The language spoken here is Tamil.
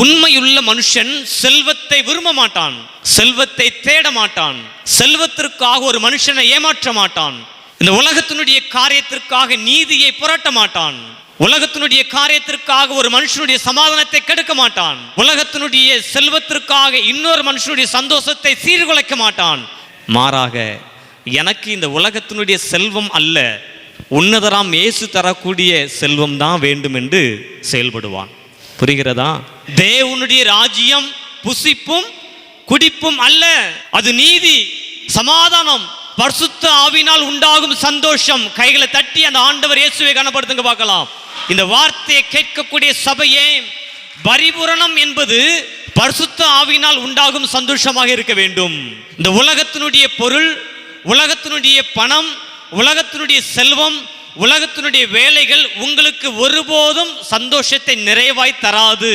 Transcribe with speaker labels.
Speaker 1: உண்மையுள்ள மனுஷன் செல்வத்தை விரும்ப மாட்டான், செல்வத்தை தேட மாட்டான், செல்வத்திற்காக ஒரு மனுஷனை ஏமாற்ற மாட்டான், இந்த உலகத்தினுடைய காரியத்திற்காக நீதியை புரட்ட மாட்டான், உலகத்தினுடைய காரியத்திற்காக ஒரு மனுஷனுடைய சமாதானத்தை கெடுக்க மாட்டான், உலகத்தினுடைய செல்வத்திற்காக இன்னொரு மனுஷனுடைய சந்தோஷத்தை சீர்குலைக்க மாட்டான். மாறாக எனக்கு இந்த உலகத்தினுடைய செல்வம் அல்ல, உன்னதராம் இயேசு தரக்கூடிய செல்வம் தான் வேண்டும் என்று செயல்படுவான். புரிகிறதா? தேவனுடைய ராஜ்யம் புசிப்பும் குடிப்பும் அல்ல, அது நீதி, சமாதானம், பரிசுத்த ஆவியினால் உண்டாகும் சந்தோஷம். கைகளை தட்டி அந்த ஆண்டவர் இயேசுவை கனப்படுத்துங்க பார்க்கலாம். இந்த வார்த்தையை கேட்கக்கூடிய சபையே, பரிபூரணம் என்பது பரிசுத்த ஆவியினால் உண்டாகும் சந்தோஷமாக இருக்க வேண்டும். இந்த உலகத்தினுடைய பொருள், உலகத்தினுடைய பணம், உலகத்தினுடைய செல்வம், உலகத்தினுடைய வேலைகள் உங்களுக்கு ஒருபோதும் சந்தோஷத்தை நிறைவாய் தராது.